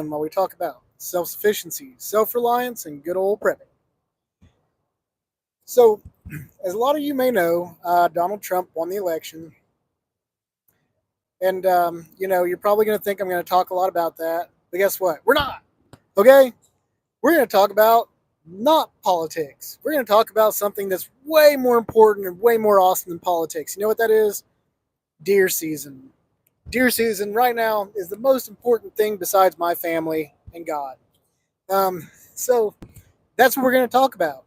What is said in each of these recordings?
while we talk about self-sufficiency, self-reliance, and good old prepping. So, as a lot of you may know, Donald Trump won the election, and you're probably going to think I'm going to talk a lot about that. But guess what? We're not. Okay, we're going to talk about not politics. We're going to talk about something that's way more important and way more awesome than politics. You know what that is? Deer season. Deer season right now is the most important thing besides my family and God. So that's what we're going to talk about.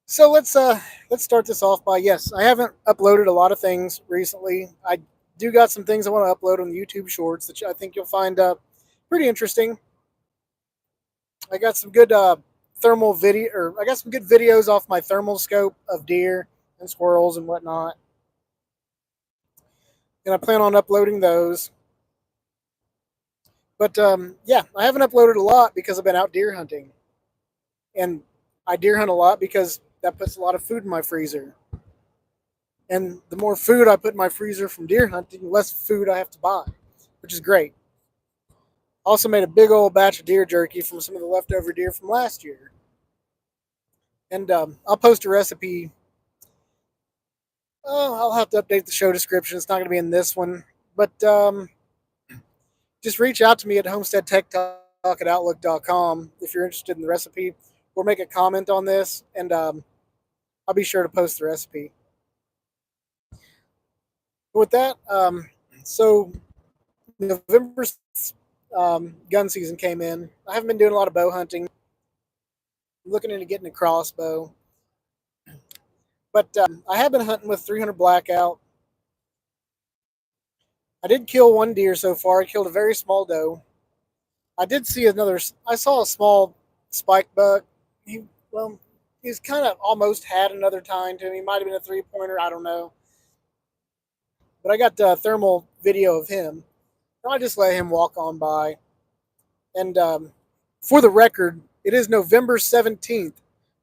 So let's start this off by yes, I haven't uploaded a lot of things recently. I do got some things I want to upload on YouTube Shorts that I think you'll find pretty interesting. I got some good thermal video, or I got some good videos off my thermal scope of deer and squirrels and whatnot, and I plan on uploading those. But yeah, I haven't uploaded a lot because I've been out deer hunting, and I deer hunt a lot because that puts a lot of food in my freezer. And the more food I put in my freezer from deer hunting, the less food I have to buy, which is great. Also made a big old batch of deer jerky from some of the leftover deer from last year. And I'll post a recipe. Oh, I'll have to update the show description. It's not going to be in this one. But just reach out to me at homesteadtechtalk@outlook.com if you're interested in the recipe, or make a comment on this, and I'll be sure to post the recipe. But with that, so November gun season came in. I haven't been doing a lot of bow hunting. I'm looking into getting a crossbow, but I have been hunting with 300 blackout. I did kill one deer so far. I killed a very small doe. I did see another. I saw a small spike buck. Well, he's kind of almost had another tine to him. He might have been a 3-pointer. I don't know. But I got thermal video of him. And I just let him walk on by. And for the record, it is November 17th,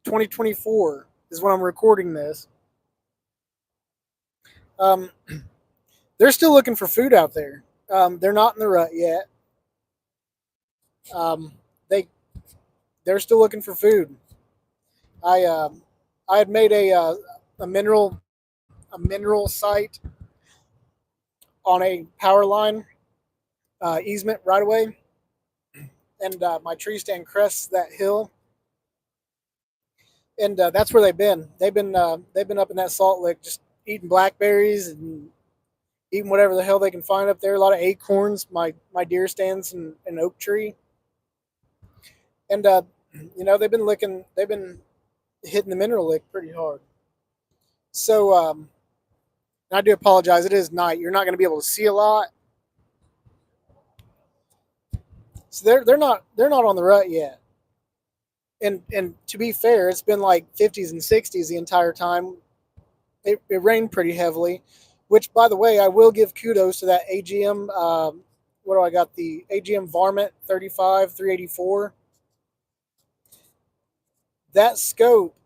2024 is when I'm recording this. Um, they're still looking for food out there. They're not in the rut yet. Um, they they're still looking for food. I I had made a mineral site on a power line easement right away, and my tree stand crests that hill, and that's where they've been. They've been up in that salt lick, just eating blackberries and eating whatever the hell they can find up there. A lot of acorns. My deer stands in an oak tree, and they've been licking. They've been hitting the mineral lick pretty hard. So I do apologize. It is night. You're not going to be able to see a lot. So they're not on the rut yet. And to be fair, it's been like 50s and 60s the entire time. It rained pretty heavily, which, by the way, I will give kudos to that AGM. What do I got? The AGM Varmint 35 384. That scope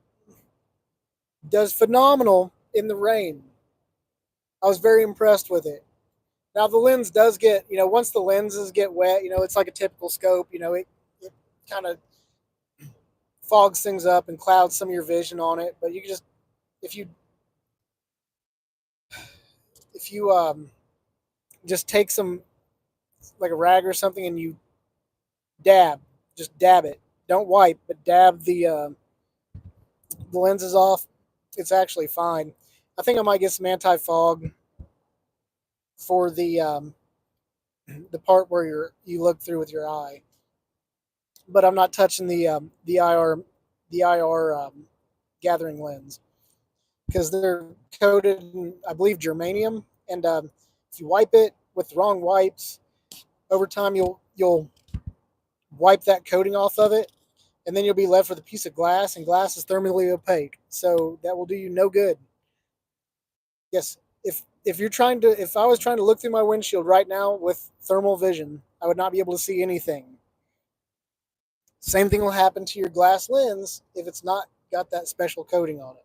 does phenomenal in the rain. I was very impressed with it. Now the lens does get, once the lenses get wet, it's like a typical scope. It kind of fogs things up and clouds some of your vision on it. But you can just, if you just take some, like a rag or something, and you just dab it. Don't wipe, but dab the lenses off. It's actually fine. I think I might get some anti fog for the part where you look through with your eye, but I'm not touching the IR gathering lens because they're coated in, I believe, germanium, and if you wipe it with the wrong wipes, over time you'll wipe that coating off of it, and then you'll be left with a piece of glass, and glass is thermally opaque, so that will do you no good. Yes, if I was trying to look through my windshield right now with thermal vision, I would not be able to see anything. Same thing will happen to your glass lens if it's not got that special coating on it.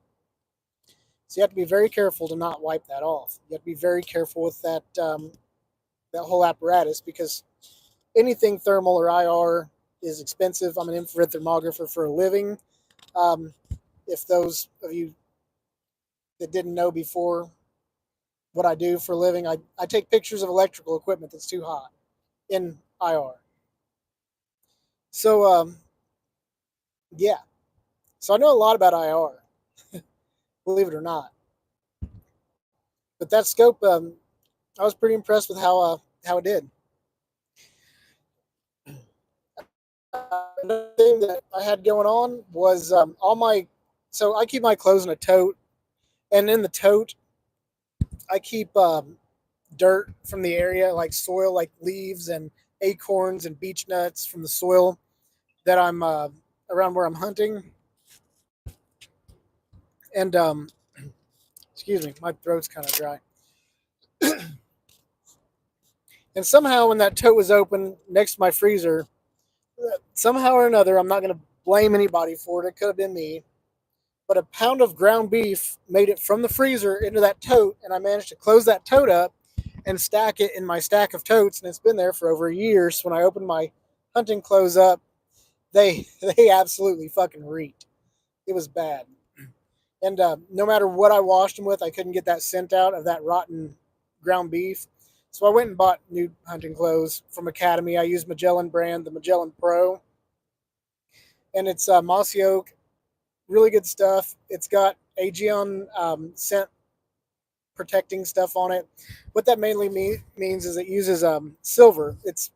So you have to be very careful to not wipe that off. You have to be very careful with that that whole apparatus, because anything thermal or IR is expensive. I'm an infrared thermographer for a living. Um, if those of you that didn't know before what I do for a living, I take pictures of electrical equipment that's too hot in IR. So, yeah. So I know a lot about IR, believe it or not. But that scope, I was pretty impressed with how it did. Another thing that I had going on was all my. So I keep my clothes in a tote, and in the tote, I keep dirt from the area, like soil, like leaves and acorns and beech nuts from the soil that I'm around where I'm hunting. And excuse me, my throat's kind of dry. And somehow, when that tote was open next to my freezer, somehow or another, I'm not going to blame anybody for it. It could have been me. But a pound of ground beef made it from the freezer into that tote, and I managed to close that tote up and stack it in my stack of totes, and it's been there for over a year. So when I opened my hunting clothes up, they they absolutely fucking reeked. It was bad, and no matter what I washed them with, I couldn't get that scent out of that rotten ground beef. So I went and bought new hunting clothes from Academy. I used Magellan brand, the Magellan Pro, and it's mossy oak, really good stuff. It's got Aegeon scent protecting stuff on it. What that mainly means is it uses silver. It's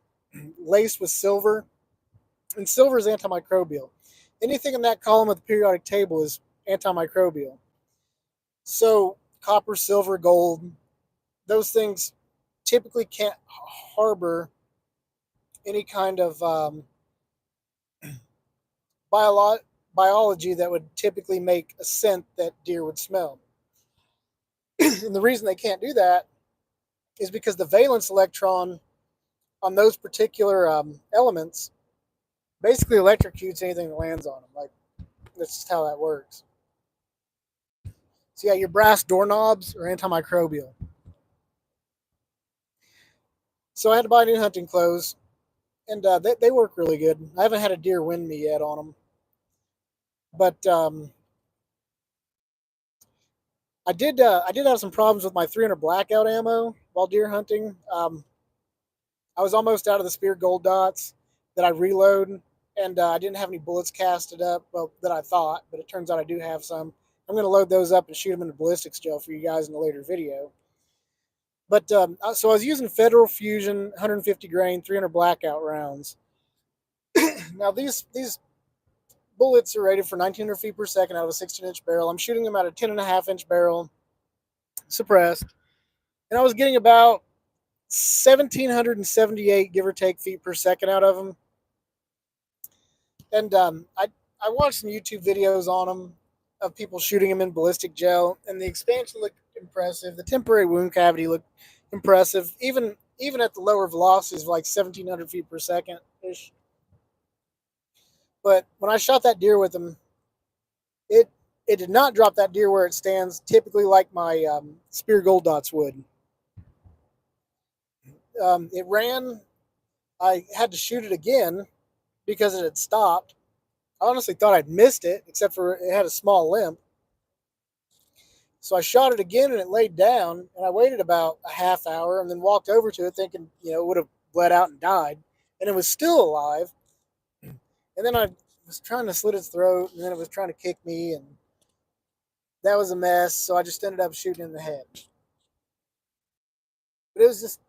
laced with silver, and silver is antimicrobial. Anything in that column of the periodic table is antimicrobial. So copper, silver, gold, those things typically can't harbor any kind of biology that would typically make a scent that deer would smell. And the reason they can't do that is because the valence electron on those particular elements basically electrocutes anything that lands on them. Like, that's just how that works. So yeah, your brass doorknobs are antimicrobial. So I had to buy new hunting clothes, and they work really good. I haven't had a deer wind me yet on them, but I did have some problems with my 300 blackout ammo while deer hunting. I was almost out of the spear gold dots that I reload, and I didn't have any bullets casted up, well, that I thought, but it turns out I do have some. I'm going to load those up and shoot them in a ballistics gel for you guys in a later video. But so I was using Federal Fusion 150 grain 300 blackout rounds. Now these bullets are rated for 1900 feet per second out of a 16-inch barrel. I'm shooting them out of a 10.5-inch barrel, suppressed, and I was getting about 1,778 give or take feet per second out of them. And I watched some YouTube videos on them of people shooting them in ballistic gel, and the expansion looked impressive. The temporary wound cavity looked impressive, even at the lower velocities of like 1,700 feet per second ish. But when I shot that deer with them, it did not drop that deer where it stands, typically like my spear gold dots would. It ran. I had to shoot it again because it had stopped. I honestly thought I'd missed it, except for it had a small limp. So I shot it again, and it laid down, and I waited about a half hour and then walked over to it thinking, it would have bled out and died, and it was still alive. And then I was trying to slit its throat, and then it was trying to kick me, and that was a mess, so I just ended up shooting in the head. But it was just...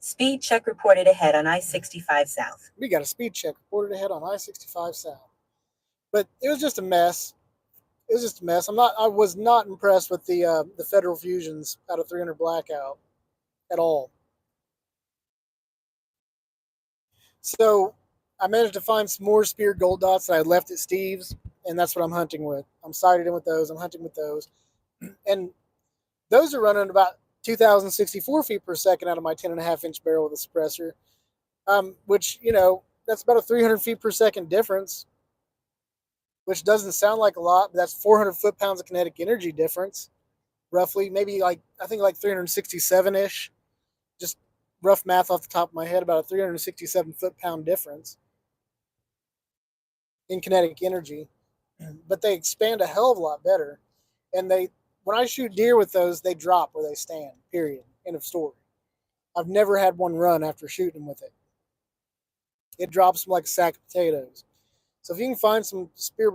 Speed check reported ahead on I-65 South. We got a speed check reported ahead on I-65 South. But it was just a mess. It was just a mess. I was not impressed with the Federal Fusions out of 300 blackout at all. So I managed to find some more spear gold dots that I left at Steve's, and that's what I'm hunting with. I'm sighted in with those. I'm hunting with those. And those are running about 2,064 feet per second out of my 10.5-inch barrel with a suppressor, which, that's about a 300 feet per second difference, which doesn't sound like a lot, but that's 400 foot-pounds of kinetic energy difference, roughly. Maybe I think like 367-ish. Just rough math off the top of my head, about a 367 foot-pound difference in kinetic energy, but they expand a hell of a lot better. And when I shoot deer with those, they drop where they stand. Period. End of story. I've never had one run after shooting them with it. It drops them like a sack of potatoes. So if you can find some spear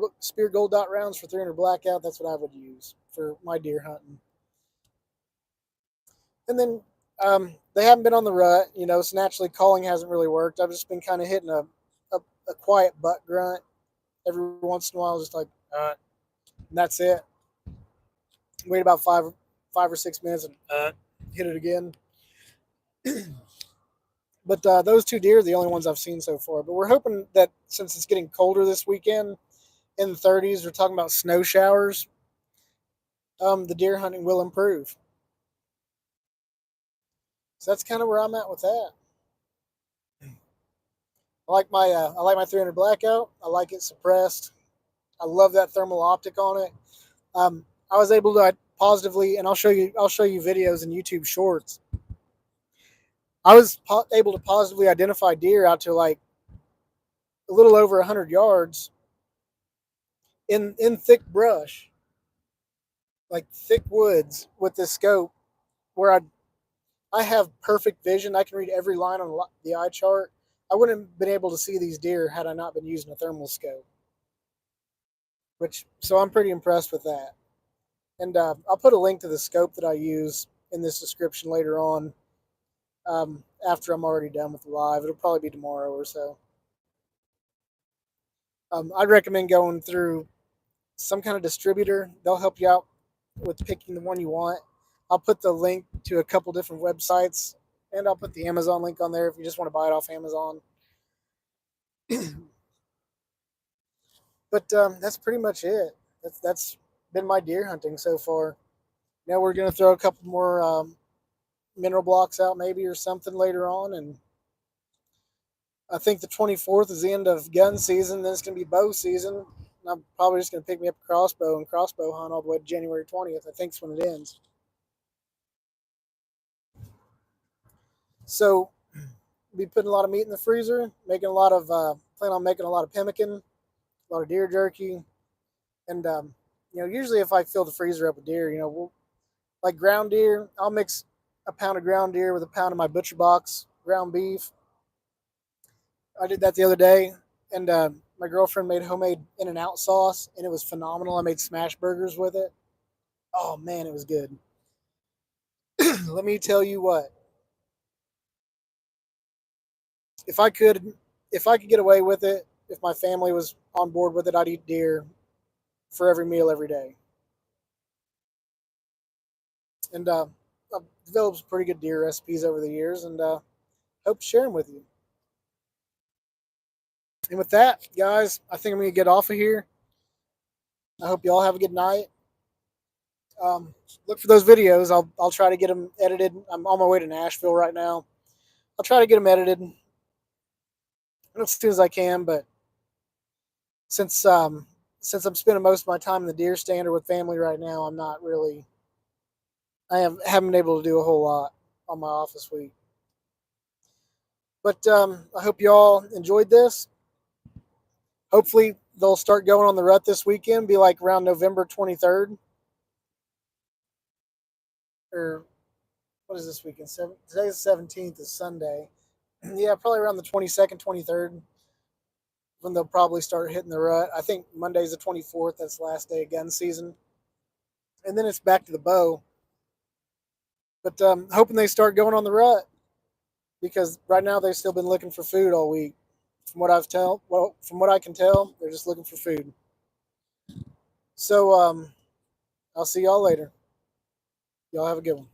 gold dot rounds for 300 blackout, that's what I would use for my deer hunting. And then they haven't been on the rut, so naturally calling hasn't really worked. I've just been kind of hitting a quiet butt grunt every once in a while, just like, and that's it. Wait about 5 or 6 minutes and hit it again. But those two deer are the only ones I've seen so far. But we're hoping that since it's getting colder this weekend, in the 30s, we're talking about snow showers, the deer hunting will improve. So that's kind of where I'm at with that. I like my 300 blackout. I like it suppressed. I love that thermal optic on it. I was able to positively, and I'll show you videos and YouTube shorts. I was able to positively identify deer out to like a little over 100 yards in thick brush, like thick woods, with this scope, where I have perfect vision. I can read every line on the eye chart. I wouldn't have been able to see these deer had I not been using a thermal scope. So I'm pretty impressed with that. And I'll put a link to the scope that I use in this description later on. After I'm already done with the live, it'll probably be tomorrow or so. I'd recommend going through some kind of distributor. They'll help you out with picking the one you want. I'll put the link to a couple different websites, and I'll put the Amazon link on there if you just want to buy it off Amazon. But that's pretty much it. That's been my deer hunting so far. Now we're going to throw a couple more mineral blocks out maybe or something later on, and I think the 24th is the end of gun season. Then it's going to be bow season. And I'm probably just going to pick me up a crossbow and crossbow hunt all the way to January 20th. I think is when it ends. So be putting a lot of meat in the freezer, plan on making a lot of pemmican, a lot of deer jerky, and usually if I fill the freezer up with deer, like ground deer, I'll mix a pound of ground deer with a pound of my butcher box ground beef. I did that the other day, and my girlfriend made homemade In-N-Out sauce, and it was phenomenal. I made smash burgers with it. Oh man, it was good. Let me tell you what. If I could get away with it, if my family was on board with it, I'd eat deer for every meal every day. And I've developed some pretty good deer recipes over the years, and hope to share them with you. And with that, guys, I think I'm going to get off of here. I hope you all have a good night. Look for those videos. I'll try to get them edited. I'm on my way to Nashville right now. I'll try to get them edited as soon as I can. But since I'm spending most of my time in the deer stand or with family right now, I'm not really. Haven't been able to do a whole lot on my office week. But I hope you all enjoyed this. Hopefully they'll start going on the rut this weekend. Be like around November 23rd. Or what is this weekend? Today's the 17th is Sunday. Yeah, probably around the 22nd, 23rd when they'll probably start hitting the rut. I think Monday's the 24th. That's the last day of gun season. And then it's back to the bow. But hoping they start going on the rut, because right now they've still been looking for food all week. From what I can tell, they're just looking for food. So I'll see y'all later. Y'all have a good one.